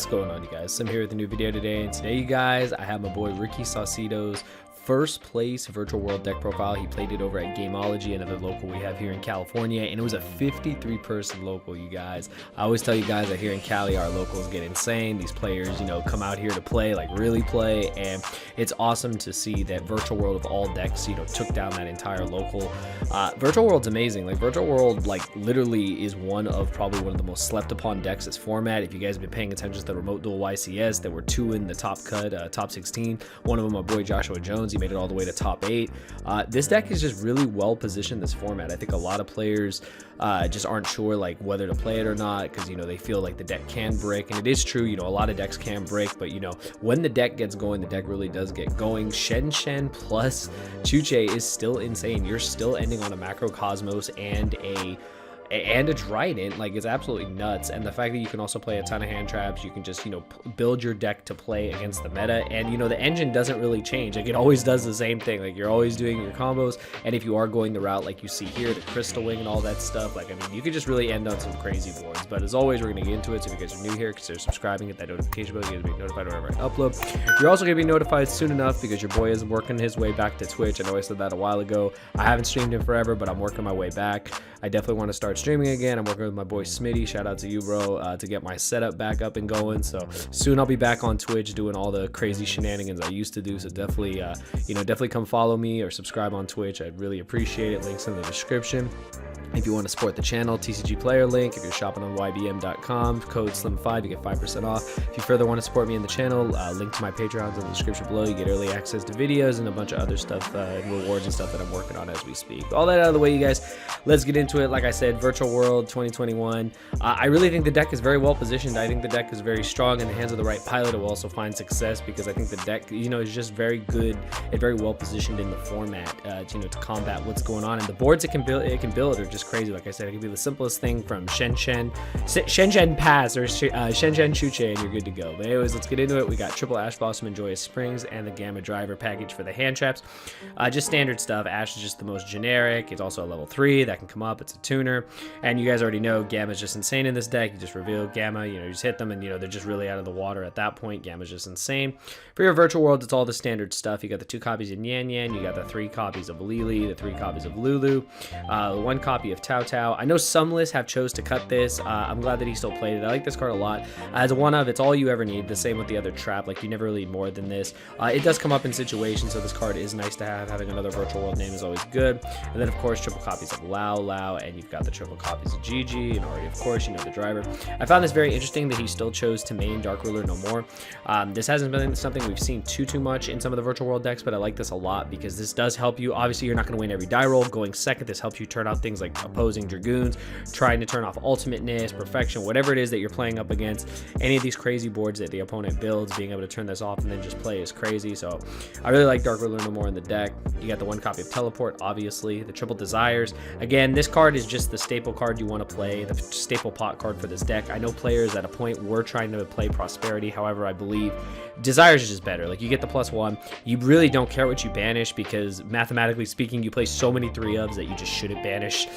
going on, you guys? So I'm here with a new video today, and today, you guys, I have my boy Ricky Saucedo's first place virtual world deck profile. He played it over at Gameology, another local we have here in California, and it was a 53 person local, you guys. I always tell you guys that here in Cali our locals get insane. These players, you know, come out here to play, like really play, and it's awesome to see that virtual world of all decks, you know, took down that entire local. Virtual world's amazing. Like virtual world, like literally is probably one of the most slept upon decks this format. If you guys have been paying attention to the remote duel YCS, there were two in the top cut, top 16. One of them, my boy Joshua Jones, he made it all the way to top 8. This deck is just really well positioned this format. I think a lot of players just aren't sure like whether to play it or not, because, you know, they feel like the deck can break, and it is true, you know, a lot of decks can break, but, you know, when the deck gets going, the deck really does get going. Shen plus Chuche is still insane. You're still ending on a Macrocosmos and a Trident. Like, it's absolutely nuts. And the fact that you can also play a ton of hand traps, you can just, you know, build your deck to play against the meta, and, you know, the engine doesn't really change. Like, it always does the same thing. Like, you're always doing your combos, and if you are going the route like you see here, the Crystal Wing and all that stuff, like, I mean, you could just really end on some crazy boards. But as always, we're gonna get into it. So if you guys are new here, consider subscribing, hit that notification bell, you guys will be notified whenever I upload. You're also gonna be notified soon enough, because your boy is working his way back to Twitch. I know I said that a while ago. I haven't streamed in forever, but I'm working my way back. I definitely want to start streaming again. I'm working with my boy Smitty. Shout out to you, bro, to get my setup back up and going. So soon I'll be back on Twitch doing all the crazy shenanigans I used to do. So definitely, you know, definitely come follow me or subscribe on Twitch. I'd really appreciate it. Links in the description. If you want to support the channel, TCG player link. If you're shopping on ybm.com, code SLIM5, you get 5% off. If you further want to support me in the channel, link to my Patreon's in the description below. You get early access to videos and a bunch of other stuff, and rewards and stuff that I'm working on as we speak. All that out of the way, you guys, let's get into it. Like I said, Virtual World 2021. I really think the deck is very well positioned. I think the deck is very strong in the hands of the right pilot. It will also find success, because I think the deck, you know, is just very good and very well positioned in the format, you know, to combat what's going on. And the boards it can build are just crazy. Like I said, it can be the simplest thing from Shen Pass or Shen Chuche, and you're good to go. But anyways, let's get into it. We got triple Ash Blossom and Joyous Springs and the Gamma Driver package for the hand traps. Just standard stuff. Ash is just the most generic. It's also a level 3 that can come up. It's a tuner, and you guys already know Gamma is just insane in this deck. You just reveal Gamma, you know, you just hit them, and, you know, they're just really out of the water at that point. Gamma is just insane. For your Virtual World, it's all the standard stuff. You got the 2 copies of Yan Yan, you got the 3 copies of Lili, the 3 copies of Lulu, 1 copy of Tao Tao. I know some lists have chose to cut this. I'm glad that he still played it. I like this card a lot. As a one of, it's all you ever need. The same with the other trap. Like, you never really need more than this. It does come up in situations, so this card is nice to have. Having another Virtual World name is always good. And then, of course, triple copies of Lao, and you've got the triple copies of Gigi, and already, of course, you know, the driver. I found this very interesting that he still chose to main Dark Ruler no more. This hasn't been something we've seen too much in some of the Virtual World decks, but I like this a lot, because this does help you. Obviously, you're not going to win every die roll. Going second, this helps you turn out things like opposing Dragoons, trying to turn off ultimateness, perfection, whatever it is that you're playing up against. Any of these crazy boards that the opponent builds, being able to turn this off and then just play is crazy. So I really like Dark Ruler no more in the deck. You got the 1 copy of Teleport, obviously, the triple Desires. Again, this card is just the staple card you want to play, the staple pot card for this deck. I know players at a point were trying to play Prosperity. However, I believe Desires is just better. Like, you get the +1. You really don't care what you banish, because mathematically speaking, you play so many 3-ofs that you just shouldn't banish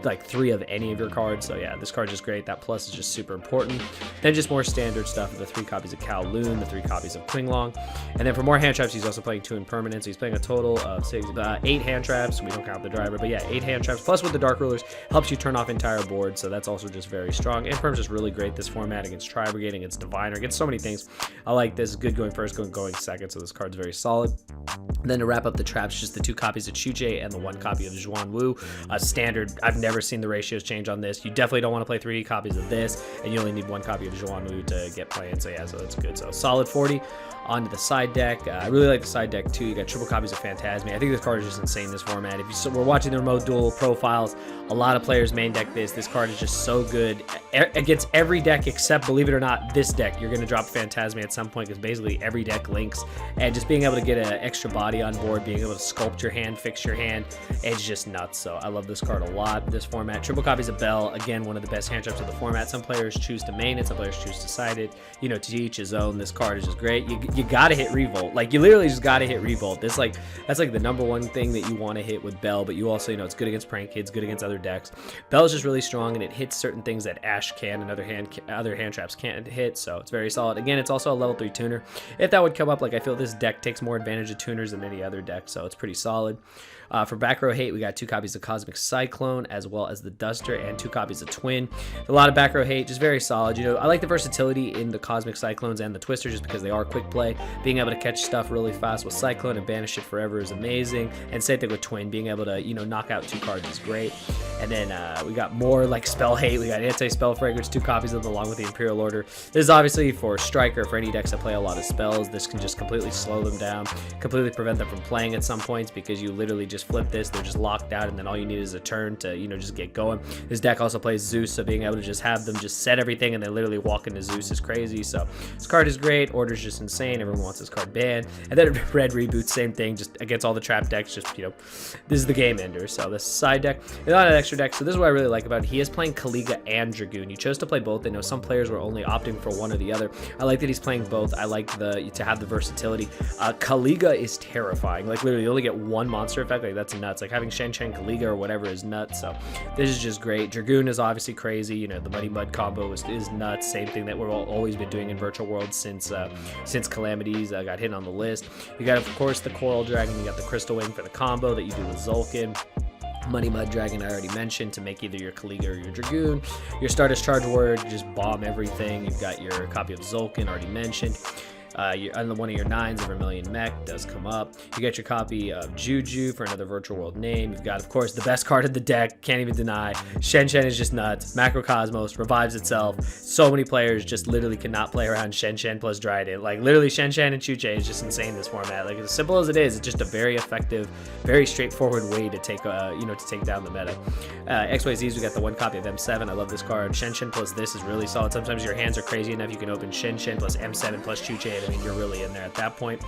like 3 of any of your cards. So yeah, this card's just great. That plus is just super important. Then just more standard stuff, the 3 copies of Kowloon, the 3 copies of Klinglong. And then for more hand traps, he's also playing 2 impermanents. So he's playing a total of 8 hand traps. We don't count the driver, but yeah, 8 hand traps. Plus with the Dark Rulers, helps you turn off entire boards. So that's also just very strong. Imperm's just really great this format against Tri-Brigade, against Diviner, against so many things. I like this. Good going first, going second. So this card's very solid. And then to wrap up the traps, just the 2 copies of Chuche and the 1 copy of Zhuan Wu. Standard. I've never seen the ratios change on this. You definitely don't want to play 3 copies of this, and you only need 1 copy of Zhuan Wu to get playing. So yeah, so that's good. So solid 40. Onto the side deck. I really like the side deck too. You got triple copies of Phantasme. I think this card is just insane, this format. If you we're watching the remote duel profiles, a lot of players main deck this. This card is just so good against every deck except, believe it or not, this deck. You're going to drop Phantasme at some point, because basically every deck links, and just being able to get an extra body on board, being able to sculpt your hand, fix your hand, it's just nuts. So I love this card a lot. This format, triple copies of Bell, again, one of the best hand traps of the format. Some players choose to main it, some players choose to side it, you know, to each his own. This card is just great. you gotta hit revolt. Like, you literally just gotta hit revolt. That's like the number one thing that you want to hit with Bell, but you also, you know, it's good against prank kids, good against other decks. Bell is just really strong, and it hits certain things that Ash can and other hand traps can't hit, so it's very solid. Again, it's also a level 3 tuner. If that would come up, like, I feel this deck takes more advantage of tuners than any other deck, so it's pretty solid. For back row hate, we got 2 copies of Cosmic Cyclone, as well as the Duster, and 2 copies of Twin. A lot of back row hate, just very solid. You know, I like the versatility in the Cosmic Cyclones and the Twister, just because they are quick play. Being able to catch stuff really fast with Cyclone and banish it forever is amazing. And same thing with Twin, being able to, you know, knock out 2 cards is great. And then we got more like spell hate. We got anti-spell fragrance, 2 copies of them along with the Imperial Order. This is obviously for Striker, for any decks that play a lot of spells. This can just completely slow them down, completely prevent them from playing at some points, because you literally just flip this, they're just locked out, and then all you need is a turn to, you know, just get going. This deck also plays Zeus, so being able to just have them just set everything and then literally walk into Zeus is crazy. So this card is great. Order's just insane. Everyone wants this card banned. And then Red Reboot, same thing, just against all the trap decks. Just, you know, this is the game ender. So this side deck, not an extra deck. So this is what I really like about it. He is playing Kaliga and Dragoon. He chose to play both. I know some players were only opting for one or the other. I like that he's playing both. I like to have the versatility. Kaliga is terrifying. Like, literally, you only get 1 monster effect. Like, that's nuts. Like, having Shen Chen Kaliga or whatever is nuts. So this is just great. Dragoon is obviously crazy. You know, the Muddy Mud combo is nuts. Same thing that we've always been doing in Virtual World since Calamities got hit on the list. You got, of course, the Coral Dragon. You got the Crystal Wing for the combo that you do with Zulkin. Money Mud Dragon I already mentioned, to make either your Kaliga or your Dragoon. Your Stardust Charge Word, just bomb everything. You've got your copy of Zulkin already mentioned. On one of your 9s, a Vermilion Mech does come up. You get your copy of Juju for another Virtual World name. You've got, of course, the best card of the deck, can't even deny. Shen Shen is just nuts. Macrocosmos revives itself. So many players just literally cannot play around Shen Shen plus Dryden. Like, literally, Shen Shen and Chuche is just insane in this format. Like, as simple as it is, it's just a very effective, very straightforward way to take, to take down the meta. XYZs, we got the 1 copy of M7. I love this card. Shen Shen plus this is really solid. Sometimes your hands are crazy enough, you can open Shen Shen plus M7 plus Chuche. I mean, you're really in there at that point.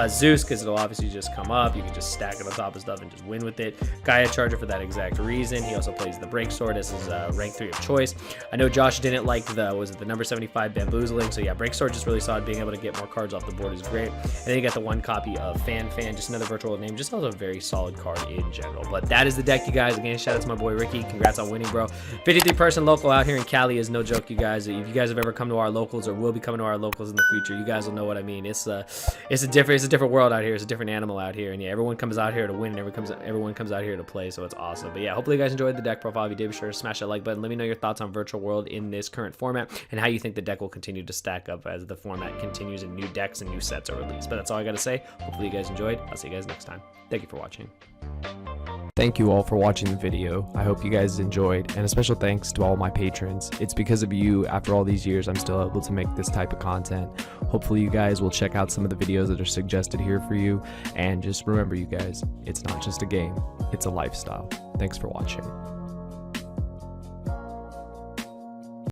Zeus, because it'll obviously just come up. You can just stack it on top of stuff and just win with it. Gaia Charger for that exact reason. He also plays the Break Sword as his rank 3 of choice. I know Josh didn't like the number 75 Bamboozling, so yeah, Break Sword just really solid. Being able to get more cards off the board is great. And then you got the 1 copy of Fan, just another Virtual World name, just also a very solid card in general. But that is the deck, you guys. Again, shout out to my boy Ricky. Congrats on winning, bro. 53-person local out here in Cali is no joke, you guys. If you guys have ever come to our locals or will be coming to our locals in the future, you guys will know what I mean. It's a different world out here. It's a different animal out here, and yeah, everyone comes out here to win, and everyone comes out here to play, so it's awesome. But yeah, hopefully you guys enjoyed the deck profile. If you did, be sure to smash that like button. Let me know your thoughts on Virtual World in this current format, and how you think the deck will continue to stack up as the format continues and new decks and new sets are released. But that's all I gotta say. Hopefully you guys enjoyed. I'll see you guys next time. Thank you for watching. Thank you all for watching the video. I hope you guys enjoyed, and a special thanks to all my patrons. It's because of you, after all these years, I'm still able to make this type of content. Hopefully you guys will check out some of the videos that are suggested here for you, and just remember, you guys, it's not just a game, it's a lifestyle. Thanks for watching.